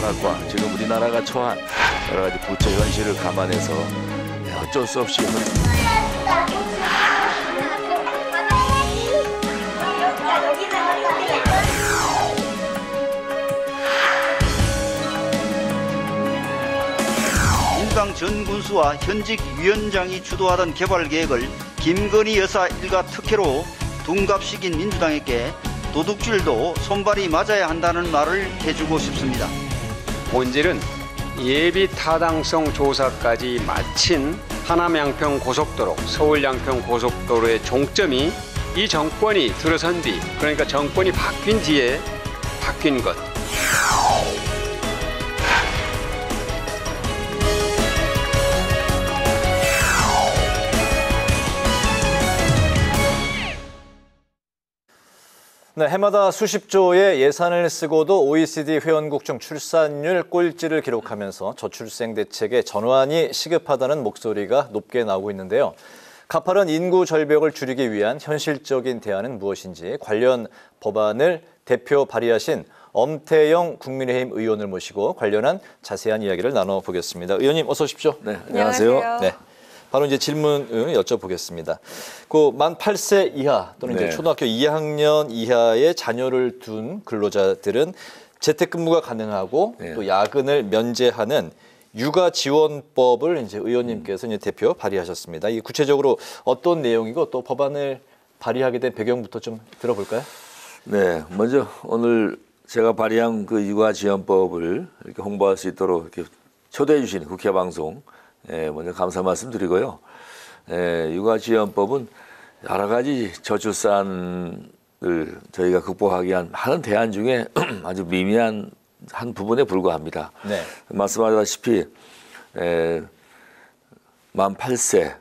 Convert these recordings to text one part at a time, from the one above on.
생각과 지금 우리나라가 처한 여러 가지 부채 현실을 감안해서 어쩔 수 없이 민주당 전 군수와 현직 위원장이 주도하던 개발 계획을 김건희 여사 일가 특혜로 둔갑시킨 민주당에게 도둑질도 손발이 맞아야 한다는 말을 해주고 싶습니다. 본질은 예비 타당성 조사까지 마친 하남 양평 고속도로, 서울 양평 고속도로의 종점이 이 정권이 들어선 뒤, 그러니까 정권이 바뀐 뒤에 바뀐 것. 네, 해마다 수십조의 예산을 쓰고도 OECD 회원국 중 출산율 꼴찌를 기록하면서 저출생 대책의 전환이 시급하다는 목소리가 높게 나오고 있는데요. 가파른 인구 절벽을 줄이기 위한 현실적인 대안은 무엇인지 관련 법안을 대표 발의하신 엄태영 국민의힘 의원을 모시고 관련한 자세한 이야기를 나눠보겠습니다. 의원님 어서 오십시오. 네, 안녕하세요. 네. 바로 이제 질문을 여쭤보겠습니다. 그 만 8세 이하 또는 이제 초등학교 2학년 이하의 자녀를 둔 근로자들은 재택근무가 가능하고 또 야근을 면제하는 육아지원법을 이제 의원님께서 이제 대표 발의하셨습니다. 이 구체적으로 어떤 내용이고 또 법안을 발의하게 된 배경부터 좀 들어볼까요? 네, 먼저 오늘 제가 발의한 그 육아지원법을 이렇게 홍보할 수 있도록 이렇게 초대해 주신 국회 방송 먼저 감사 말씀드리고요. 육아지원법은 여러 가지 저출산을 저희가 극복하기 위한 많은 대안 중에 아주 미미한 한 부분에 불과합니다. 네. 말씀하셨다시피 만 8세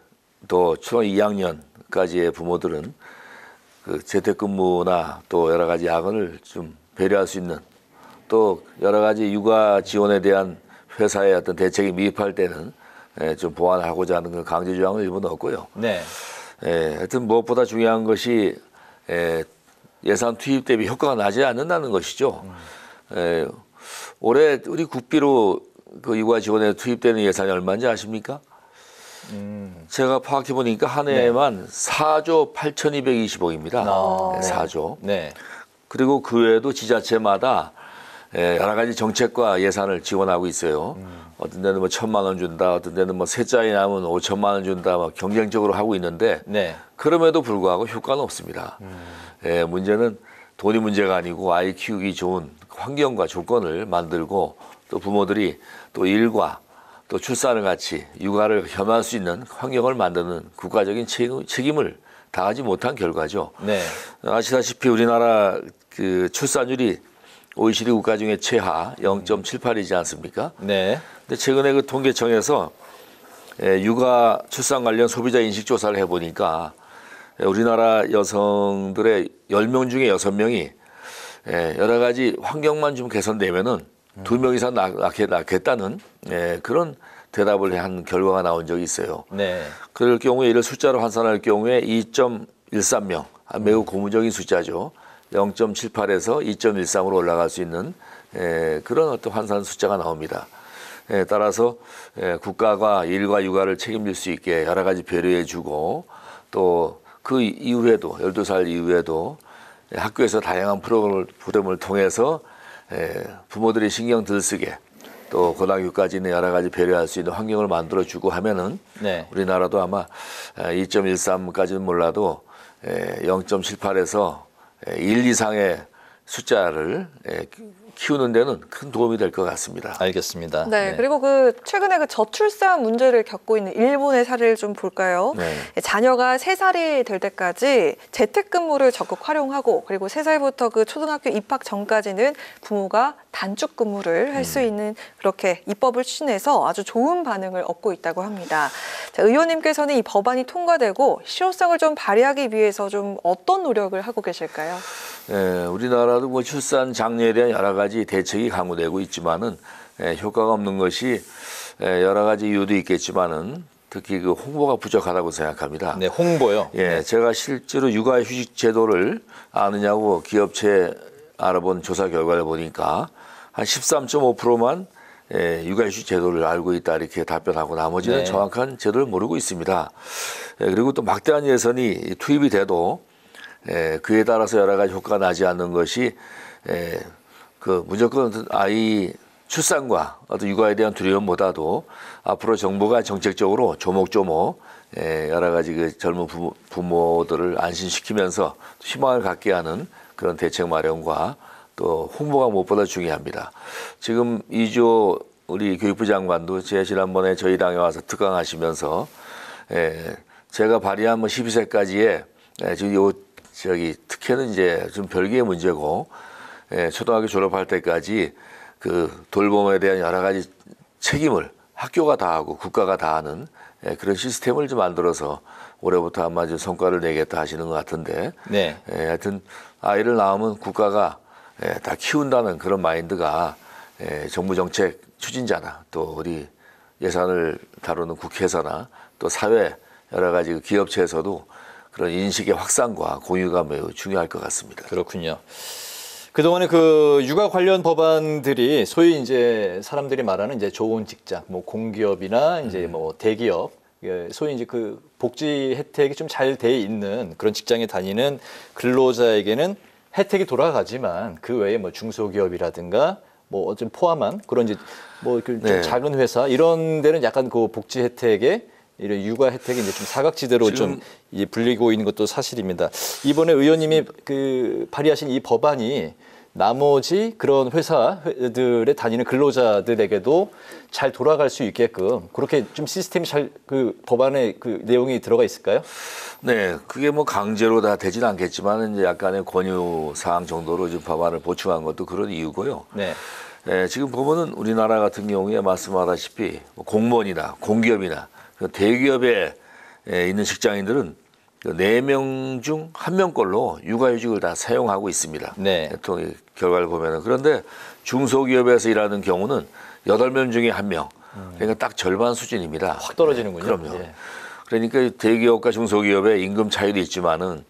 또 초등 2학년까지의 부모들은 그 재택근무나 또 여러 가지 야근을 좀 배려할 수 있는 또 여러 가지 육아 지원에 대한 회사의 어떤 대책이 미흡할 때는 좀 보완하고자 하는 그 강제 조항을 일부 넣었고요. 네. 하여튼 무엇보다 중요한 것이 예산 투입 대비 효과가 나지 않는다는 것이죠. 올해 우리 국비로 그 육아 지원에 투입되는 예산이 얼마인지 아십니까? 제가 파악해 보니까 한 해에만 4조 8,220억입니다. 4조. 네. 그리고 그 외에도 지자체마다 여러 가지 정책과 예산을 지원하고 있어요. 어떤 데는 뭐 1,000만 원 준다, 어떤 데는 뭐 셋째이 나면 5천만 원 준다, 막 경쟁적으로 하고 있는데 그럼에도 불구하고 효과는 없습니다. 문제는 돈이 문제가 아니고 아이 키우기 좋은 환경과 조건을 만들고 또 부모들이 또 일과 또 출산을 같이 육아를 겸할 수 있는 환경을 만드는 국가적인 책임을 다하지 못한 결과죠. 네. 아시다시피 우리나라 그 출산율이 OECD 국가 중에 최하 0.78이지 않습니까? 네. 근데 최근에 그 통계청에서 육아 출산 관련 소비자 인식 조사를 해보니까 우리나라 여성들의 10명 중에 6명이 여러 가지 환경만 좀 개선되면은 2명 이상 낳겠다는 그런 대답을 한 결과가 나온 적이 있어요. 네. 그럴 경우에 이를 숫자로 환산할 경우에 2.13명, 매우 고무적인 숫자죠. 0.78에서 2.13으로 올라갈 수 있는 그런 어떤 환산 숫자가 나옵니다. 따라서 국가가 일과 육아를 책임질 수 있게 여러 가지 배려해주고 또 그 이후에도 12살 이후에도 학교에서 다양한 프로그램을 통해서 부모들이 신경 들쓰게 또 고등학교까지는 여러 가지 배려할 수 있는 환경을 만들어주고 하면은 우리나라도 아마 2.13까지는 몰라도 0.78에서 1 이상의 숫자를 키우는 데는 큰 도움이 될 것 같습니다. 알겠습니다. 네, 그리고 최근에 저출산 문제를 겪고 있는 일본의 사례를 좀 볼까요? 자녀가 3살이 될 때까지 재택근무를 적극 활용하고 그리고 3살부터 그 초등학교 입학 전까지는 부모가 단축 근무를 할 수 있는 그렇게 입법을 추진해서 아주 좋은 반응을 얻고 있다고 합니다. 자, 의원님께서는 이 법안이 통과되고 실효성을 좀 발휘하기 위해서 좀 어떤 노력을 하고 계실까요? 우리나라도 뭐 출산 장려에 대한 여러 가지 대책이 강구되고 있지만은 효과가 없는 것이 여러 가지 이유도 있겠지만은 특히 그 홍보가 부족하다고 생각합니다. 네, 홍보요. 제가 실제로 육아휴직 제도를 아느냐고 기업체 알아본 조사 결과를 보니까 한 13.5%만 육아휴직 제도를 알고 있다 이렇게 답변하고 나머지는 네. 정확한 제도를 모르고 있습니다. 그리고 또 막대한 예산이 투입이 돼도 그에 따라서 여러 가지 효과가 나지 않는 것이 그 무조건 아이 출산과 어떤 육아에 대한 두려움보다도 앞으로 정부가 정책적으로 조목조목 여러 가지 그 젊은 부모들을 안심시키면서 희망을 갖게 하는 그런 대책 마련과 또 홍보가 무엇보다 중요합니다. 지금 이주호 우리 교육부 장관도 지난번에 저희 당에 와서 특강하시면서 제가 발의한 12세까지의 지금 특혜는 이제 좀 별개의 문제고 초등학교 졸업할 때까지 그 돌봄에 대한 여러 가지 책임을 학교가 다 하고 국가가 다 하는 그런 시스템을 좀 만들어서 올해부터 아마 좀 성과를 내겠다 하시는 것 같은데 네. 하여튼 아이를 낳으면 국가가 다 키운다는 그런 마인드가 정부 정책 추진자나 또 우리 예산을 다루는 국회에서나 또 사회 여러 가지 기업체에서도 그런 인식의 확산과 공유가 매우 중요할 것 같습니다. 그렇군요. 그동안에 그 육아 관련 법안들이 소위 이제 사람들이 말하는 이제 좋은 직장, 뭐 공기업이나 이제 뭐 대기업, 소위 이제 그 복지 혜택이 좀 잘 돼 있는 그런 직장에 다니는 근로자에게는 혜택이 돌아가지만 그 외에 뭐 중소기업이라든가 뭐 좀 포함한 그런 이제 뭐 좀 작은 회사 이런 데는 약간 그 복지 혜택에 이런 육아 혜택이 이제 좀 사각지대로 좀 불리고 있는 것도 사실입니다. 이번에 의원님이 그 발의하신 이 법안이 나머지 그런 회사들에 다니는 근로자들에게도 잘 돌아갈 수 있게끔 그렇게 좀 시스템이 잘 그 법안에 그 내용이 들어가 있을까요? 네, 그게 뭐 강제로 다 되진 않겠지만 이제 약간의 권유 사항 정도로 좀 법안을 보충한 것도 그런 이유고요. 네. 지금 보면은 우리나라 같은 경우에 말씀하다시피 공무원이나 공기업이나 대기업에 있는 직장인들은 4명 중 1명꼴로 육아휴직을 다 사용하고 있습니다. 네. 통계 결과를 보면은. 그런데 중소기업에서 일하는 경우는 8명 중에 1명. 그러니까 딱 절반 수준입니다. 확 떨어지는군요. 그럼요. 예. 그러니까 대기업과 중소기업의 임금 차이도 있지만은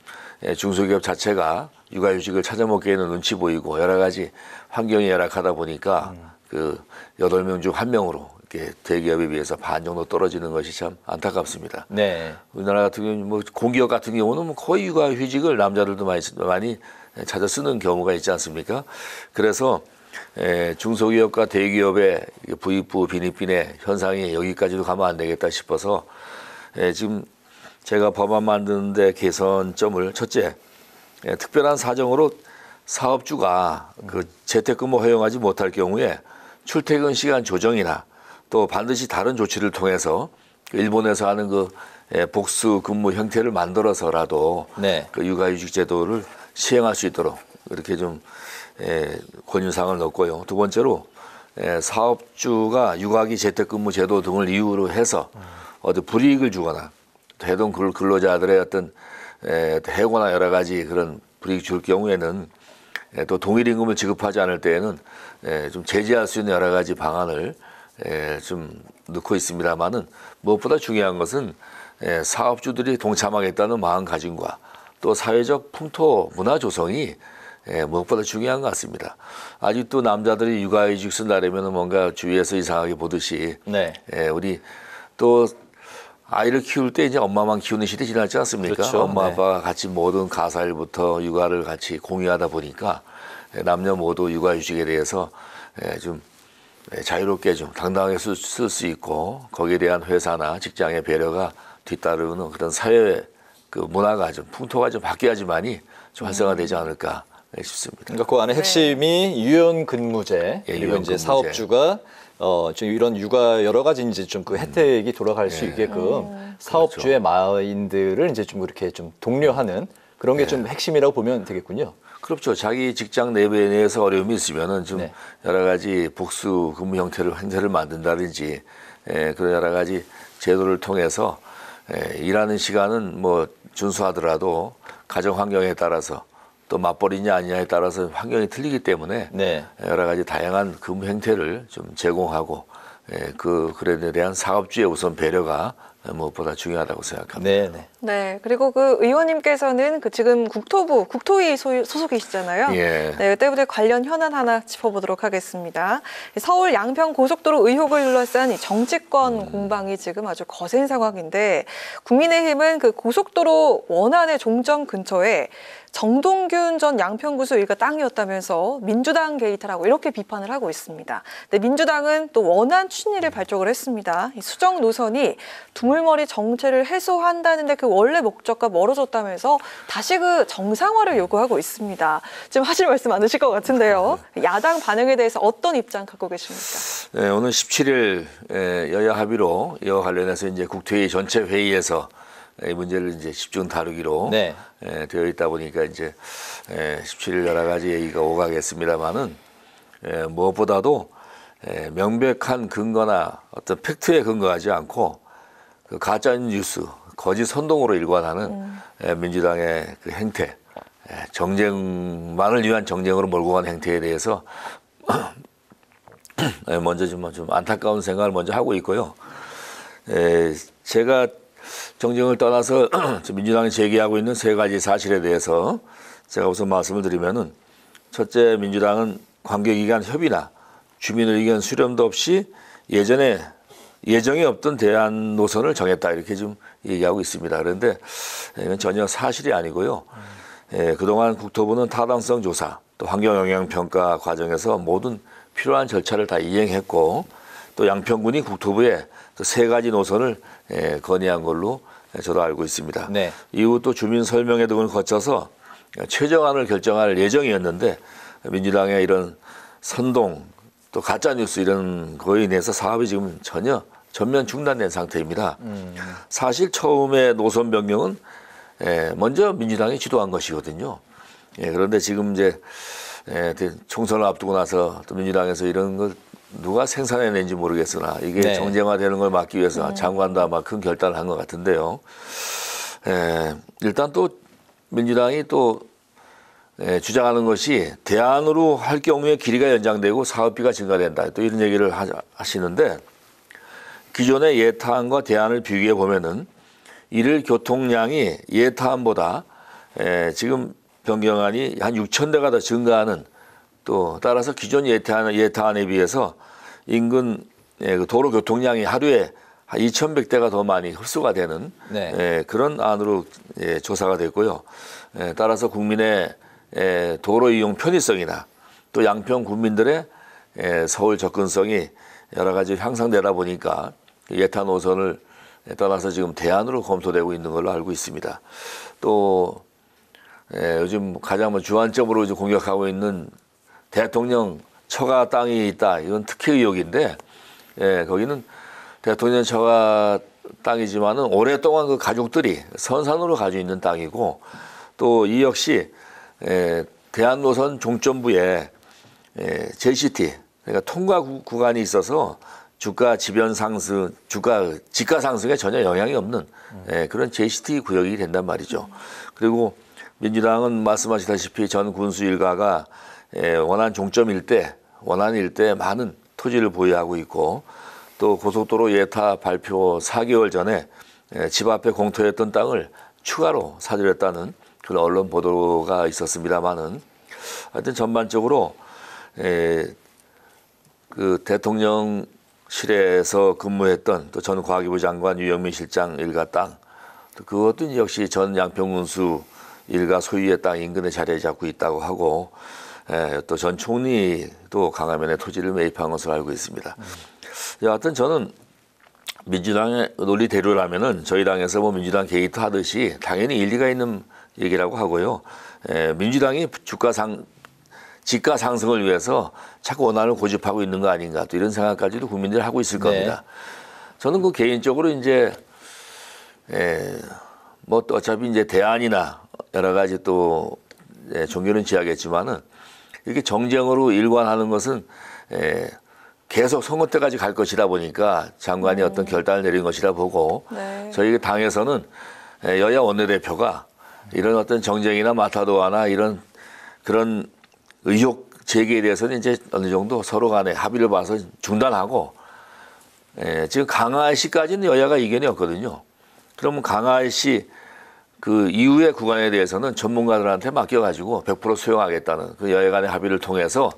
중소기업 자체가 육아휴직을 찾아먹기에는 눈치 보이고 여러 가지 환경이 열악하다 보니까 그 8명 중 1명으로 이렇게 대기업에 비해서 반 정도 떨어지는 것이 참 안타깝습니다. 네. 우리나라 같은 경우는 뭐 공기업 같은 경우는 뭐 거의 육아휴직을 남자들도 많이 찾아 쓰는 경우가 있지 않습니까? 그래서 중소기업과 대기업의 부익부 빈익빈의 현상이 여기까지도 가면 안 되겠다 싶어서 지금 제가 법안 만드는데 개선점을 첫째, 특별한 사정으로 사업주가 그 재택근무 허용하지 못할 경우에 출퇴근 시간 조정이나 또 반드시 다른 조치를 통해서 일본에서 하는 그 복수 근무 형태를 만들어서라도 네. 그 육아휴직 제도를 시행할 수 있도록 이렇게 좀 권유사항을 넣고요. 두 번째로 사업주가 육아기 재택근무 제도 등을 이유로 해서 어떤 불이익을 주거나 해동 근로자들의 어떤 해고나 여러 가지 그런 불이익 줄 경우에는 또 동일 임금을 지급하지 않을 때에는 좀 제재할 수 있는 여러 가지 방안을 좀 넣고 있습니다만은 무엇보다 중요한 것은 사업주들이 동참하겠다는 마음가짐과 또 사회적 풍토 문화 조성이 무엇보다 중요한 것 같습니다. 아직도 남자들이 육아휴직 쓴다라면 뭔가 주위에서 이상하게 보듯이 네. 우리 또 아이를 키울 때 이제 엄마만 키우는 시대 지났지 않습니까? 그렇죠. 엄마 네. 아빠가 같이 모든 가사일부터 육아를 같이 공유하다 보니까 남녀 모두 육아휴직에 대해서 좀 자유롭게 좀 당당하게 쓸 수 있고 거기에 대한 회사나 직장의 배려가 뒤따르는 그런 사회 그 문화가 좀 풍토가 좀 바뀌어야지만이 좀 활성화되지 않을까 싶습니다. 그러니까 그 안에 핵심이 유연 근무제 그리고 유연 이제 근무제. 사업주가 좀 이런 육아 여러 가지 이제 좀 그 혜택이 돌아갈 수 있게끔 사업주의 마인드를 이제 좀 그렇게 좀 독려하는 그런 게 좀 핵심이라고 보면 되겠군요. 그렇죠. 자기 직장 내에서 어려움이 있으면은 좀 네. 여러 가지 복수 근무 형태를 만든다든지 그런 여러 가지 제도를 통해서 일하는 시간은 뭐 준수하더라도 가정 환경에 따라서 또 맞벌이냐 아니냐에 따라서 환경이 틀리기 때문에 네. 여러 가지 다양한 근무 형태를 좀 제공하고 그에 대한 사업주의 우선 배려가 무엇보다 중요하다고 생각합니다. 네, 네. 네, 그리고 그 의원님께서는 그 지금 국토위 소속이시잖아요. 예. 네, 때문에 관련 현안 하나 짚어보도록 하겠습니다. 서울 양평 고속도로 의혹을 둘러싼 이 정치권 공방이 지금 아주 거센 상황인데 국민의힘은 그 고속도로 원안의 종점 근처에 정동균 전 양평구수 일가 땅이었다면서 민주당 게이트라고 이렇게 비판을 하고 있습니다. 근데 민주당은 또 원안 추진위를 발족을 했습니다. 이 수정 노선이 두물머리 정체를 해소한다는데 그 원래 목적과 멀어졌다면서 다시 그 정상화를 요구하고 있습니다. 지금 하실 말씀 많으실 것 같은데요. 야당 반응에 대해서 어떤 입장 갖고 계십니까? 네, 오늘 17일 여야 합의로 이와 관련해서 이제 국토회의 전체 회의에서 이 문제를 이제 집중 다루기로 네. 되어 있다 보니까 이제 17일 여러 가지 얘기가 오가겠습니다만은 무엇보다도 명백한 근거나 어떤 팩트에 근거하지 않고 그 가짜 뉴스, 거짓 선동으로 일관하는 민주당의 그 행태, 정쟁만을 위한 정쟁으로 몰고 간 행태에 대해서 먼저 좀 안타까운 생각을 먼저 하고 있고요. 제가 정쟁을 떠나서 민주당이 제기하고 있는 세 가지 사실에 대해서 제가 우선 말씀을 드리면은 첫째, 민주당은 관계기관 협의나 주민 의견 수렴도 없이 예정에 없던 대안 노선을 정했다 이렇게 좀 얘기하고 있습니다. 그런데 이건 전혀 사실이 아니고요. 그동안 국토부는 타당성 조사 또 환경영향평가 과정에서 모든 필요한 절차를 다 이행했고 또 양평군이 국토부에 세 가지 노선을 건의한 걸로 저도 알고 있습니다. 네. 이후 또 주민 설명회 등을 거쳐서 최종안을 결정할 예정이었는데 민주당의 이런 선동 또 가짜 뉴스 이런 거에 인해서 사업이 지금 전면 중단된 상태입니다. 사실 처음에 노선 변경은 먼저 민주당이 주도한 것이거든요. 그런데 지금 이제 총선을 앞두고 나서 또 민주당에서 이런 걸 누가 생산해낸지 모르겠으나 이게 네. 정쟁화되는 걸 막기 위해서 장관도 아마 큰 결단을 한 것 같은데요. 일단 또 민주당이 또 주장하는 것이 대안으로 할 경우에 길이가 연장되고 사업비가 증가된다. 또 이런 얘기를 하시는데 기존의 예타안과 대안을 비교해 보면은 일일 교통량이 예타안보다 지금 변경안이 한 6,000대가 더 증가하는 또 따라서 기존 예타안에 비해서 인근 도로 교통량이 하루에 한 2,100대가 더 많이 흡수가 되는 네. 그런 안으로 조사가 됐고요. 따라서 국민의 도로 이용 편의성이나 또 양평 국민들의 서울 접근성이 여러 가지 향상되다 보니까 예타 노선을 떠나서 지금 대안으로 검토되고 있는 걸로 알고 있습니다. 또 요즘 가장 주안점으로 이제 공격하고 있는 대통령 처가 땅이 있다. 이건 특혜 의혹인데 거기는 대통령 처가 땅이지만은 오랫동안 그 가족들이 선산으로 가지고 있는 땅이고 또 이 역시 대안노선 종점부에 JCT 그러니까 통과 구간이 있어서 지가 상승에 전혀 영향이 없는 그런 JCT 구역이 된단 말이죠. 그리고 민주당은 말씀하시다시피 전 군수 일가가 원안 종점 일대, 원안 일대에 많은 토지를 보유하고 있고 또 고속도로 예타 발표 4개월 전에 집 앞에 공터였던 땅을 추가로 사들였다는 그런 언론 보도가 있었습니다만은 하여튼 전반적으로 그 대통령실에서 근무했던 또 전 과기부 장관 유영민 실장 일가 땅 또 그것도 역시 전 양평군수 일가 소유의 땅 인근에 자리를 잡고 있다고 하고 또 전 총리도 강화면에 토지를 매입한 것으로 알고 있습니다. 여하튼 저는 민주당의 논리대로라면은 저희 당에서 뭐 민주당 게이트 하듯이 당연히 일리가 있는 얘기라고 하고요. 민주당이 지가 상승을 위해서 자꾸 원안을 고집하고 있는 거 아닌가 또 이런 생각까지도 국민들이 하고 있을 겁니다. 저는 그 개인적으로 이제 뭐 또 어차피 이제 대안이나 여러 가지 또 종교는 지하겠지만은 이렇게 정쟁으로 일관하는 것은 계속 선거 때까지 갈 것이다 보니까 장관이 어떤 결단을 내린 것이라 보고 저희 당에서는 여야 원내대표가 이런 어떤 정쟁이나 마타도아나 이런 그런 의혹 제기에 대해서는 이제 어느 정도 서로 간에 합의를 봐서 중단하고 지금 강화시까지는 여야가 이견이 없거든요. 그러면 강화시 그 이후의 구간에 대해서는 전문가들한테 맡겨가지고 100% 수용하겠다는 그 여야 간의 합의를 통해서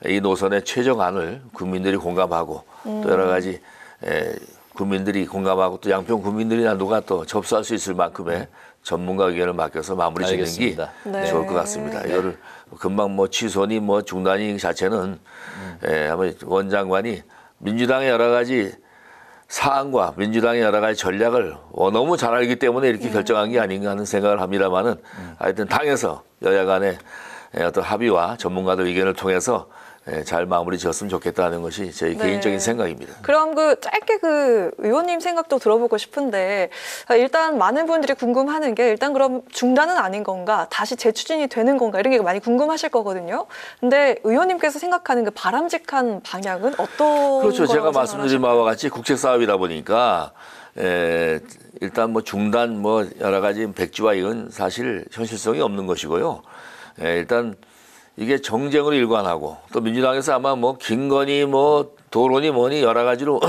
이 노선의 최종안을 국민들이 공감하고 또 여러 가지 국민들이 공감하고 또 양평 국민들이나 누가 또 접수할 수 있을 만큼의 전문가 의견을 맡겨서 마무리 짓는 게 네. 좋을 것 같습니다. 이거를 금방 뭐 취소니 뭐 중단이 자체는 아마 원 장관이 민주당의 여러 가지 사안과 민주당의 여러 가지 전략을 너무 잘 알기 때문에 이렇게 결정한 게 아닌가 하는 생각을 합니다만은 하여튼 당에서 여야 간의 어떤 합의와 전문가들 의견을 통해서 잘 마무리 지었으면 좋겠다는 것이 제 개인적인 생각입니다. 그럼 짧게 의원님 생각도 들어보고 싶은데 일단 많은 분들이 궁금하는 게 일단 그럼 중단은 아닌 건가? 다시 재추진이 되는 건가? 이런 게 많이 궁금하실 거거든요. 근데 의원님께서 생각하는 그 바람직한 방향은 어떤 그렇죠. 제가 거라고 말씀드린 바와 같이 국책 사업이다 보니까 일단 뭐 중단 뭐 여러 가지 백지화 이건 사실 현실성이 없는 것이고요. 일단 이게 정쟁으로 일관하고 또 민주당에서 아마 뭐 김건희 뭐 도론이 뭐니 여러 가지로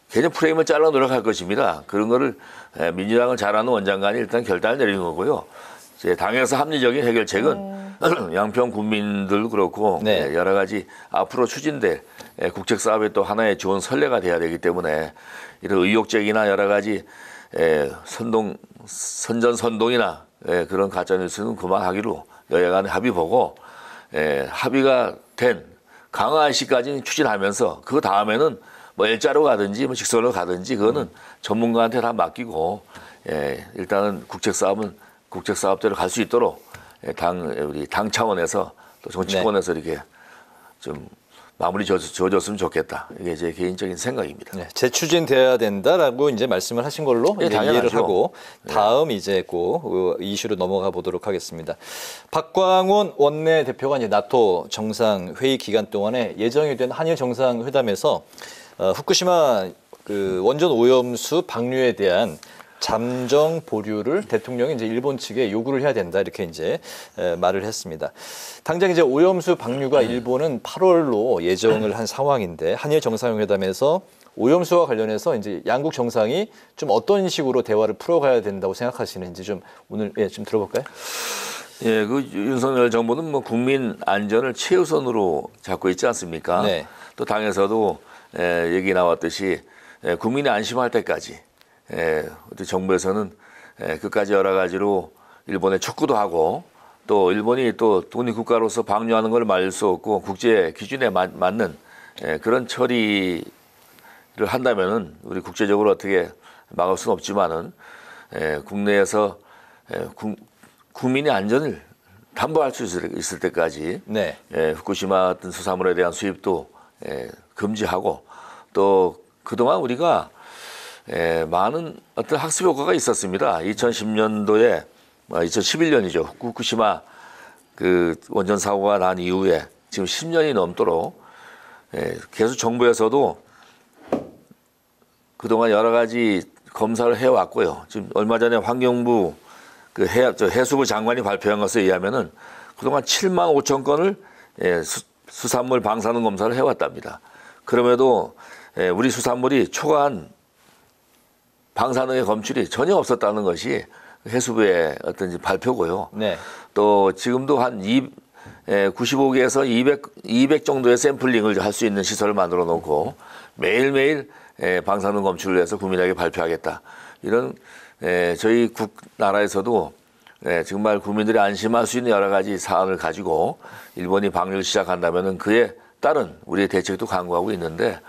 개념 프레임을 잘라 노력할 것입니다. 그런 거를 민주당을 잘 아는 원장관이 일단 결단을 내리는 거고요. 이제 당에서 합리적인 해결책은 양평 국민들 그렇고 여러 가지 앞으로 추진될 국책 사업의 또 하나의 좋은 선례가 돼야 되기 때문에 이런 의혹적이나 여러 가지 선전선동이나 그런 가짜뉴스는 그만하기로 여야 간의 합의 보고 합의가 된 강화시까지는 추진하면서 그 다음에는 뭐 일자로 가든지 뭐 직선으로 가든지 그거는 전문가한테 다 맡기고 일단은 국책 사업대로 갈 수 있도록 우리 당 차원에서 또 정치권에서 이렇게 좀 마무리 지어줬으면 좋겠다. 이게 제 개인적인 생각입니다. 재추진돼야 된다라고 이제 말씀을 하신 걸로 이해를 하고 다음 이제 이슈로 넘어가 보도록 하겠습니다. 박광온 원내대표가 이제 나토 정상회의 기간 동안에 예정이 된 한일 정상회담에서 후쿠시마 그 원전 오염수 방류에 대한 잠정 보류를 대통령이 이제 일본 측에 요구를 해야 된다 이렇게 이제 말을 했습니다. 당장 이제 오염수 방류가 일본은 8월로 예정을 한 상황인데 한일 정상회담에서 오염수와 관련해서 이제 양국 정상이 좀 어떤 식으로 대화를 풀어가야 된다고 생각하시는지 좀 오늘 좀 들어볼까요? 그 윤석열 정부는 뭐 국민 안전을 최우선으로 잡고 있지 않습니까? 또 당에서도 얘기 나왔듯이 국민이 안심할 때까지. 정부에서는 끝까지 여러 가지로 일본에 촉구도 하고 또 일본이 또 독립국가로서 방류하는 걸 막을 수 없고 국제 기준에 맞는 그런 처리를 한다면은 우리 국제적으로 어떻게 막을 수는 없지만은 국내에서 국민의 안전을 담보할 수 있을 때까지 후쿠시마 같은 수산물에 대한 수입도 금지하고 또 그동안 우리가 많은 어떤 학습 효과가 있었습니다. 2010년도에 2011년이죠. 후쿠시마 그 원전 사고가 난 이후에 지금 10년이 넘도록 계속 정부에서도 그동안 여러 가지 검사를 해왔고요. 지금 얼마 전에 환경부 그 해수부 장관이 발표한 것에 의하면은 그동안 7만 5천 건을 수산물 방사능 검사를 해왔답니다. 그럼에도 우리 수산물이 초과한 방사능의 검출이 전혀 없었다는 것이 해수부의 어떤 발표고요. 또 지금도 한 95개에서 200 정도의 샘플링을 할 수 있는 시설을 만들어 놓고 매일매일 방사능 검출을 해서 국민에게 발표하겠다. 이런 저희 나라에서도 정말 국민들이 안심할 수 있는 여러 가지 사안을 가지고 일본이 방류를 시작한다면은 그에 따른 우리의 대책도 강구하고 있는데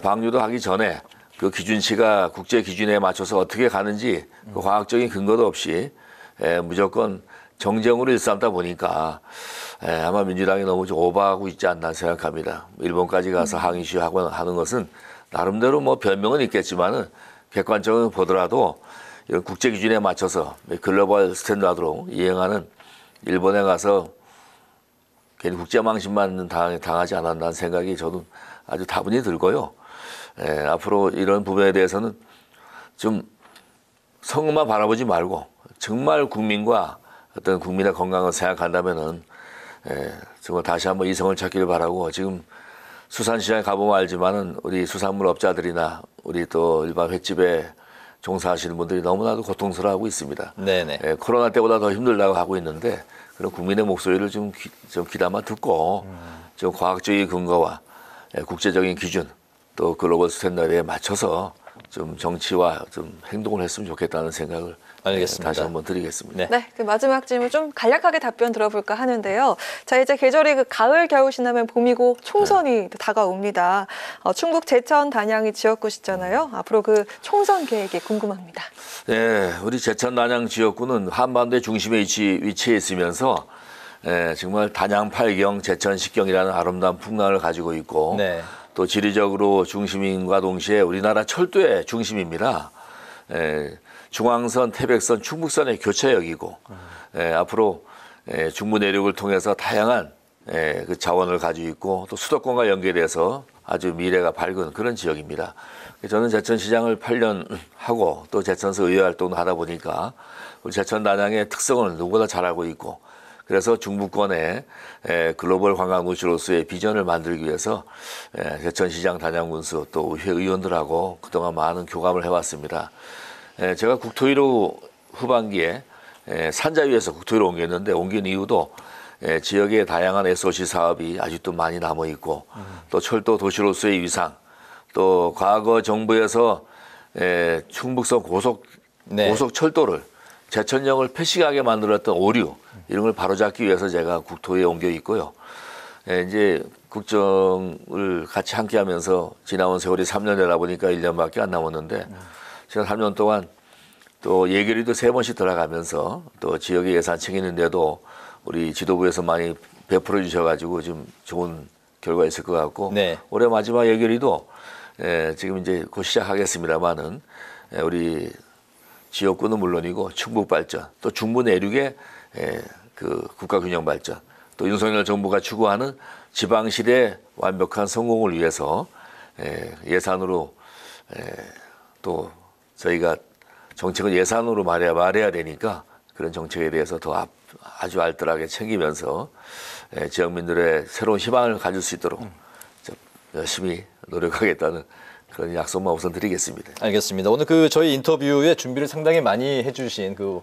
방류도 하기 전에 그 기준치가 국제 기준에 맞춰서 어떻게 가는지 그 과학적인 근거도 없이 무조건 정쟁으로 일삼다 보니까 아마 민주당이 너무 좀 오버하고 있지 않나 생각합니다. 일본까지 가서 항의 시위하고 하는 것은 나름대로 뭐 변명은 있겠지만은 객관적으로 보더라도 이런 국제 기준에 맞춰서 글로벌 스탠다드로 이행하는 일본에 가서 괜히 국제망신만 당하지 않았다는 생각이 저도 아주 다분히 들고요. 앞으로 이런 부분에 대해서는 좀 성만 바라보지 말고 정말 국민과 어떤 국민의 건강을 생각한다면은 정말 다시 한번 이성을 찾기를 바라고 지금 수산시장에 가보면 알지만은 우리 수산물업자들이나 우리 또 일반 횟집에 종사하시는 분들이 너무나도 고통스러워하고 있습니다. 네네. 예, 코로나 때보다 더 힘들다고 하고 있는데 그런 국민의 목소리를 좀 귀담아 듣고 좀 과학적인 근거와 국제적인 기준 또 글로벌 스탠다드에 맞춰서 좀 정치와 좀 행동을 했으면 좋겠다는 생각을 알겠습니다. 다시 한번 드리겠습니다. 네. 네, 그 마지막 질문 좀 간략하게 답변 들어볼까 하는데요. 자, 이제 계절이 그 가을, 겨울 지나면 봄이고 총선이 다가옵니다. 충북 제천 단양이 지역구시잖아요. 앞으로 그 총선 계획이 궁금합니다. 네, 우리 제천 단양 지역구는 한반도의 중심에 위치해 있으면서 정말 단양 8경, 제천 10경이라는 아름다운 풍랑을 가지고 있고 네. 또 지리적으로 중심인과 동시에 우리나라 철도의 중심입니다. 중앙선, 태백선, 충북선의 교차역이고 앞으로 중부 내륙을 통해서 다양한 그 자원을 가지고 있고 또 수도권과 연계돼서 아주 미래가 밝은 그런 지역입니다. 저는 제천시장을 8년 하고 또 제천서 의회 활동도 하다 보니까 우리 제천 단양의 특성을 누구보다 잘 알고 있고 그래서 중부권의 글로벌 관광 도시로서의 비전을 만들기 위해서 제천시장 단양군수 또 의회 의원들하고 그동안 많은 교감을 해왔습니다. 제가 국토위로 후반기에 산자위에서 국토위로 옮겼는데 옮긴 이유도 지역의 다양한 SOC 사업이 아직도 많이 남아 있고 또 철도 도시로서의 위상 또 과거 정부에서 충북선 고속 철도를 제천역을 폐식하게 만들었던 오류 이런 걸 바로잡기 위해서 제가 국토위에 옮겨 있고요. 이제 국정을 같이 함께하면서 지나온 세월이 3년 되다 보니까 1년밖에 안 남았는데 지난 3년 동안 또 예결위도 3번씩 들어가면서 또 지역의 예산 챙기는데도 우리 지도부에서 많이 베풀어 주셔가지고 좀 좋은 결과 있을 것 같고 네. 올해 마지막 예결위도 지금 이제 곧 시작하겠습니다만은 우리 지역구는 물론이고 충북 발전 또 중부 내륙의 그 국가 균형 발전 또 윤석열 정부가 추구하는 지방실의 완벽한 성공을 위해서 예산으로 또 저희가 정책은 예산으로 말해야 되니까 그런 정책에 대해서 더 아주 알뜰하게 챙기면서 지역민들의 새로운 희망을 가질 수 있도록 열심히 노력하겠다는 그런 약속만 우선 드리겠습니다. 알겠습니다. 오늘 그 저희 인터뷰에 준비를 상당히 많이 해주신 그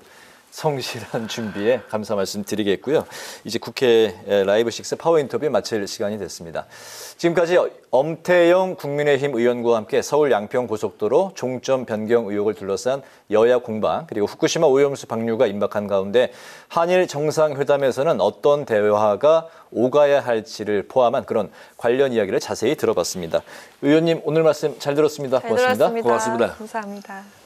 성실한 준비에 감사 말씀드리겠고요. 이제 국회 라이브 6 파워 인터뷰 마칠 시간이 됐습니다. 지금까지 엄태영 국민의힘 의원과 함께 서울 양평 고속도로 종점 변경 의혹을 둘러싼 여야 공방 그리고 후쿠시마 오염수 방류가 임박한 가운데 한일 정상회담에서는 어떤 대화가 오가야 할지를 포함한 그런 관련 이야기를 자세히 들어봤습니다. 의원님 오늘 말씀 잘 들었습니다. 잘 고맙습니다. 들었습니다. 고맙습니다. 감사합니다.